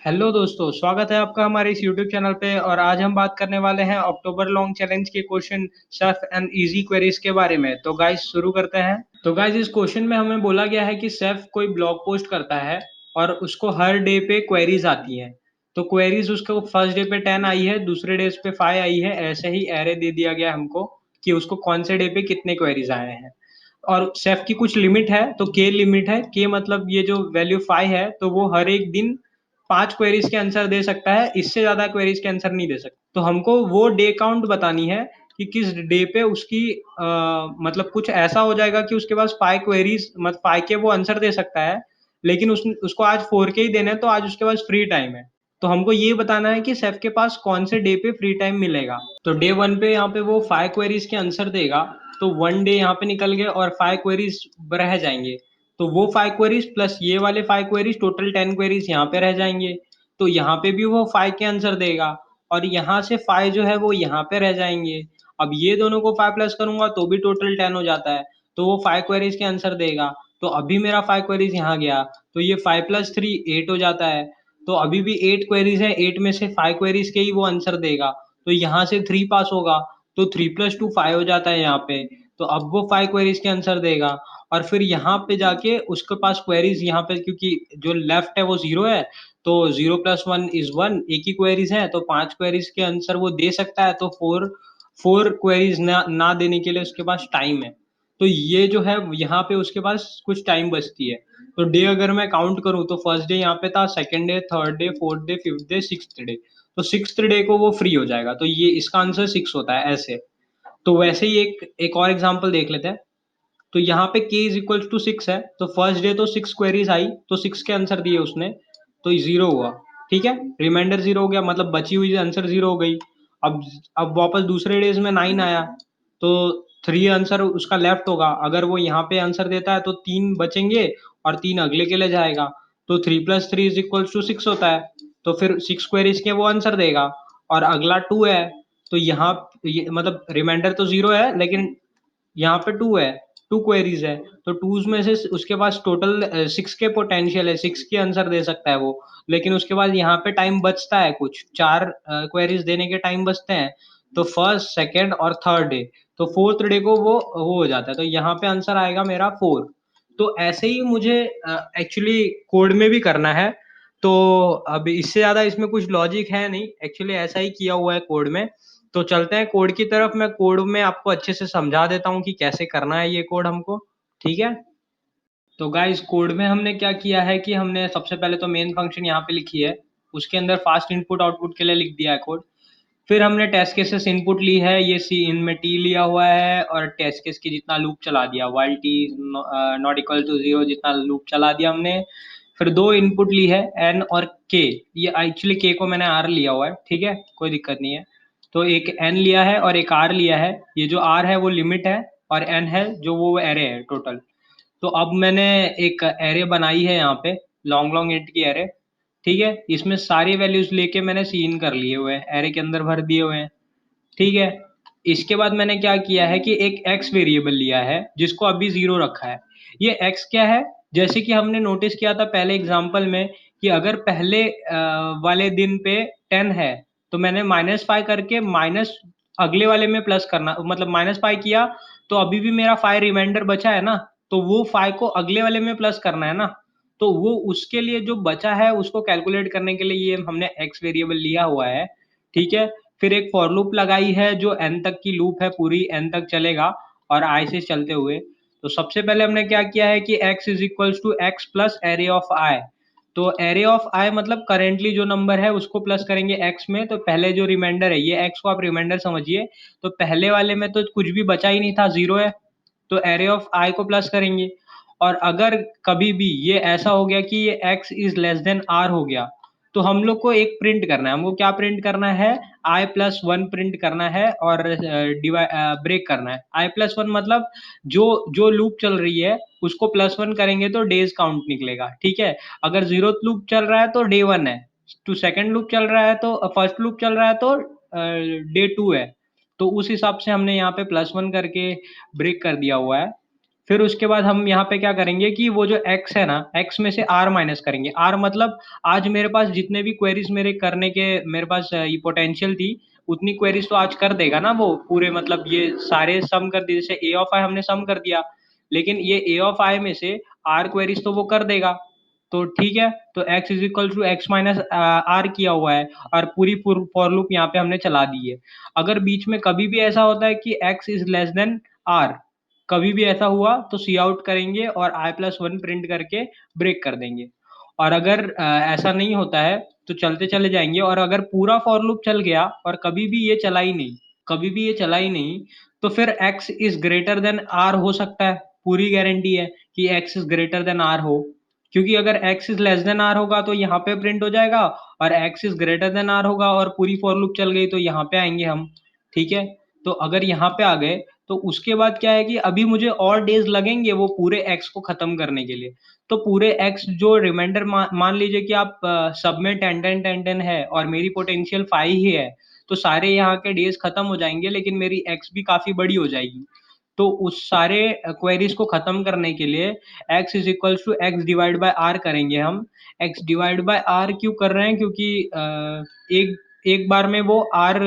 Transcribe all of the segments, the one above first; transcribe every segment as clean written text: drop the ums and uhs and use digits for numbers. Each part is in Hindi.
हेलो दोस्तों, स्वागत है आपका हमारे इस यूट्यूब चैनल पे। और आज हम बात करने वाले हैं अक्टूबर लॉन्ग चैलेंज के question Surf and easy queries के बारे में। तो गाइस शुरू करते हैं। तो गाइस इस क्वेश्चन में हमें बोला गया है कि सेफ कोई ब्लॉग पोस्ट करता है और उसको हर डे पे क्वेरीज आती हैं। तो क्वेरीज उसको फर्स्ट डे पे 10 आई है, दूसरे डे पे 5 आई है, ऐसे ही एरे दे दिया गया हमको कि उसको कौन से डे पे कितने क्वेरीज आए हैं। और सेफ की कुछ लिमिट है, तो के लिमिट है। के मतलब ये जो वैल्यू 5 है तो वो हर एक दिन 5 क्वेरीज के आंसर दे सकता है, इससे ज्यादा क्वेरीज के आंसर नहीं दे सकता। तो हमको वो डे काउंट बतानी है कि किस डे पे उसकी मतलब कुछ ऐसा हो जाएगा कि उसके पास 5 क्वेरीज मतलब 5 के वो आंसर दे सकता है, लेकिन उसको आज 4 के ही देने हैं, तो आज उसके पास फ्री टाइम है। तो हमको ये बताना है कि सेफ के पास कौन से डे पे फ्री टाइम मिलेगा। तो डे 1 पे यहाँ पे वो 5 क्वेरीज के आंसर देगा, तो 1 डे यहाँ पे निकल गए और 5 क्वेरीज रह जाएंगे। तो वो 5 क्वेरीज प्लस ये वाले 5 क्वेरीज, टोटल 10 क्वेरीज यहाँ पे रह जाएंगे। तो यहाँ पे भी वो 5 के आंसर देगा और यहाँ से 5 जो है वो यहाँ पे रह जाएंगे। अब ये दोनों को 5 प्लस करूंगा तो भी टोटल 10 हो जाता है। तो वो 5 क्वेरीज के आंसर देगा। तो अभी मेरा 5 क्वेरीज यहाँ गया, तो ये 5 प्लस 3 8 हो जाता है। तो अभी भी 8 क्वेरीज है, 8 में से 5 क्वेरीज के ही वो आंसर देगा। तो यहाँ से 3 पास होगा, तो 3 प्लस 2 5 हो जाता है यहाँ पे। तो अब वो 5 क्वेरीज के आंसर देगा। और फिर यहाँ पे जाके उसके पास क्वेरीज यहाँ पे, क्योंकि जो लेफ्ट है वो 0 है, तो 0 प्लस 1 इज 1, एक ही क्वेरीज है, तो 5 क्वेरीज के आंसर वो दे सकता है। तो 4 क्वेरीज ना देने के लिए उसके पास टाइम है। तो ये जो है यहाँ पे उसके पास कुछ टाइम बचती है। तो डे अगर मैं काउंट करूँ तो फर्स्ट डे यहाँ पे था, second day, third day, fourth day, fifth day, sixth day. तो सिक्स्थ डे को वो फ्री हो जाएगा, तो ये इसका आंसर 6 होता है ऐसे। तो वैसे ही एक एक और एग्जांपल देख लेते हैं। तो यहाँ पे k इज इक्वल टू 6 है, तो फर्स्ट डे तो 6 क्वेरीज आई, तो 6 के आंसर दिए उसने, तो 0 हुआ। ठीक है, रिमाइंडर 0 हो गया, मतलब बची हुई आंसर 0 हो गई। अब अब वापस दूसरे डेज में 9 आया, तो 3 आंसर उसका लेफ्ट होगा। अगर वो यहाँ पे आंसर देता है तो 3 बचेंगे और 3 अगले के लिए जाएगा। तो 3 प्लस 3 इज इक्वल टू 6 होता है। तो फिर 6 क्वेरीज के वो आंसर देगा। और अगला 2 है, तो यहाँ मतलब रिमाइंडर तो 0 है, लेकिन यहाँ पे 2 है, 2 क्वेरीज है। तो टूज में से उसके पास टोटल 6 के पोटेंशियल है, 6 के आंसर दे सकता है वो। लेकिन उसके बाद यहाँ पे टाइम बचता है, कुछ 4 क्वेरीज देने के टाइम बचते हैं। तो फर्स्ट, सेकेंड और थर्ड डे, तो फोर्थ डे को वो हो जाता है। तो यहाँ पे आंसर आएगा मेरा 4। तो ऐसे ही मुझे एक्चुअली कोड में भी करना है। तो अब इससे ज्यादा इसमें कुछ लॉजिक है नहीं, एक्चुअली ऐसा ही किया हुआ है कोड में। तो चलते हैं कोड की तरफ। मैं कोड में आपको अच्छे से समझा देता हूँ कि कैसे करना है ये कोड हमको। ठीक है। तो गाइस कोड में हमने क्या किया है कि हमने सबसे पहले तो मेन फंक्शन यहाँ पे लिखी है, उसके अंदर फास्ट इनपुट आउटपुट के लिए लिख दिया है कोड। फिर हमने टेस्ट केसेस इनपुट ली है, ये सी इनमें टी लिया हुआ है, और टेस्ट केस की जितना लूप चला दिया, while T not equal to 0 जितना लूप चला दिया हमने। फिर दो इनपुट ली है, एन और के। ये एक्चुअली के को मैंने आर लिया हुआ है, ठीक है, कोई दिक्कत नहीं है। तो एक एन लिया है और एक आर लिया है। ये जो आर है वो लिमिट है, और एन है जो वो एरे है टोटल। तो अब मैंने एक एरे बनाई है यहाँ पे, लॉन्ग लॉन्ग इंट की एरे। ठीक है, इसमें सारी वैल्यूज लेके मैंने सीन कर लिए हुए हैं, एरे के अंदर भर दिए हुए हैं। ठीक है। इसके बाद मैंने क्या किया है कि एक एक्स वेरिएबल लिया है जिसको अभी 0 रखा है। ये एक्स क्या है, जैसे कि हमने नोटिस किया था पहले एग्जाम्पल में, कि अगर पहले वाले दिन पे 10 है, तो मैंने -5 करके माइनस अगले वाले में प्लस करना, मतलब -5 किया, तो अभी भी मेरा 5 रिमाइंडर बचा है ना, तो वो 5 को अगले वाले में प्लस करना है ना। तो वो उसके लिए जो बचा है उसको कैलकुलेट करने के लिए ये हमने एक्स वेरिएबल लिया हुआ है। ठीक है। फिर एक फॉर लूप लगाई है जो एन तक की लूप है, पूरी एन तक चलेगा और आई से चलते हुए। तो सबसे पहले हमने क्या किया है कि x is equals to X plus array of I. तो एरे ऑफ आई मतलब करेंटली जो नंबर है उसको प्लस करेंगे x में। तो पहले जो रिमाइंडर है, ये x को आप रिमाइंडर समझिए, तो पहले वाले में तो कुछ भी बचा ही नहीं था, 0 है। तो एरे ऑफ आई को प्लस करेंगे। और अगर कभी भी ये ऐसा हो गया कि ये x is less than r हो गया, तो हम लोग को एक प्रिंट करना है। हमको क्या प्रिंट करना है, i+1 प्रिंट करना है, और ब्रेक करना है। i+1 मतलब जो जो लूप चल रही है उसको +1 करेंगे तो डेज काउंट निकलेगा। ठीक है। अगर 0th लूप चल रहा है तो डे 1 है, तो सेकंड लूप चल रहा है तो फर्स्ट लूप चल रहा है तो डे 2 है। तो उस हिसाब से हमने यहाँ पे +1 करके ब्रेक कर दिया हुआ है। फिर उसके बाद हम यहाँ पे क्या करेंगे कि वो जो x है ना, x में से r माइनस करेंगे। r मतलब आज मेरे पास जितने भी क्वेरीज मेरे करने के मेरे पास ये पोटेंशियल थी, उतनी क्वेरीज तो आज कर देगा ना वो पूरे, मतलब ये सारे सम कर दिए। जैसे a ऑफ i हमने सम कर दिया, लेकिन ये a ऑफ i में से r क्वेरीज तो वो कर देगा। तो ठीक है, तो x is equal to X minus R किया हुआ है और पूरी फॉर लूप यहाँ पे हमने चला दी है। अगर बीच में कभी भी ऐसा होता है कि x is less than r, कभी भी ऐसा हुआ तो सी आउट करेंगे और i+1 प्रिंट करके ब्रेक कर देंगे। और अगर ऐसा नहीं होता है तो चलते चले जाएंगे, और अगर पूरा फॉर लूप चल गया और कभी भी ये चला ही नहीं, कभी भी ये चला ही नहीं, तो फिर x is greater than r हो सकता है। पूरी गारंटी है कि x is greater than r हो, क्योंकि अगर x is less than r होगा तो यहाँ पे प्रिंट हो जाएगा, और x is greater than r होगा और पूरी फॉर लूप चल गई तो यहाँ पे आएंगे हम। ठीक है, तो अगर यहाँ पे आ गए तो उसके बाद क्या है कि अभी मुझे और डेज लगेंगे वो पूरे x को खत्म करने के लिए। तो पूरे x जो रिमाइंडर मान लीजिए कि आप सब में 10 है और मेरी पोटेंशियल 5 ही है, तो सारे यहाँ के डेज खत्म हो जाएंगे, लेकिन मेरी x भी काफी बड़ी हो जाएगी। तो उस सारे क्वेरीज को खत्म करने के लिए x is equal to X divide by R करेंगे हम। x डिवाइड बाय आर क्यों कर रहे हैं? क्योंकि एक एक बार में वो आर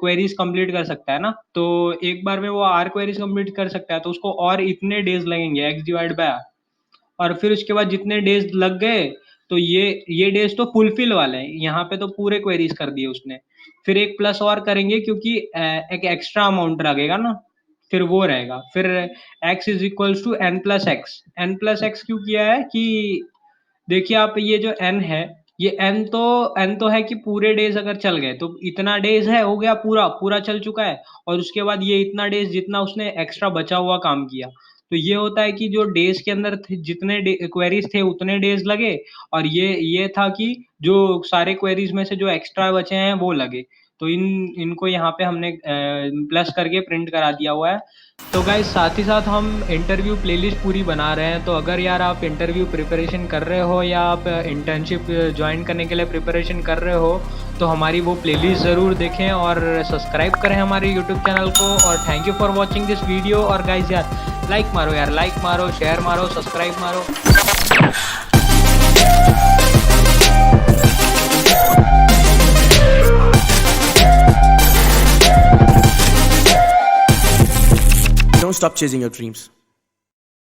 क्वेरीज कंप्लीट कर सकता है ना, तो एक बार में वो आर क्वेरीज कंप्लीट कर सकता है, तो उसको और इतने डेज लगेंगे x डिवाइड बाय आर। और फिर उसके बाद जितने डेज लग गए, तो ये डेज तो फुलफिल वाले हैं, यहाँ पे तो पूरे क्वेरीज कर दिए उसने। फिर एक प्लस और करेंगे क्योंकि एक एक्स्ट्रा अमाउंट लगेगा ना, फिर वो रहेगा। फिर x is equal to n+x क्यों किया है कि देखिए आप, ये जो n है, ये n तो है कि पूरे डेज अगर चल गए तो इतना डेज है, हो गया पूरा पूरा चल चुका है, और उसके बाद ये इतना डेज जितना उसने एक्स्ट्रा बचा हुआ काम किया। तो ये होता है कि जो डेज के अंदर जितने क्वेरीज थे उतने डेज लगे, और ये था कि जो सारे क्वेरीज में से जो एक्स्ट्रा बचे हैं वो लगे। तो इनको यहाँ पे हमने प्लस करके प्रिंट करा दिया हुआ है। तो गाइस साथ ही साथ हम इंटरव्यू प्लेलिस्ट पूरी बना रहे हैं, तो अगर यार आप इंटरव्यू प्रिपरेशन कर रहे हो या आप इंटर्नशिप ज्वाइन करने के लिए प्रिपरेशन कर रहे हो, तो हमारी वो प्लेलिस्ट ज़रूर देखें और सब्सक्राइब करें हमारे यूट्यूब चैनल को। और thank you for watching this video. और गाइस यार लाइक मारो, यार लाइक मारो, शेयर मारो, सब्सक्राइब मारो। Don't stop chasing your dreams.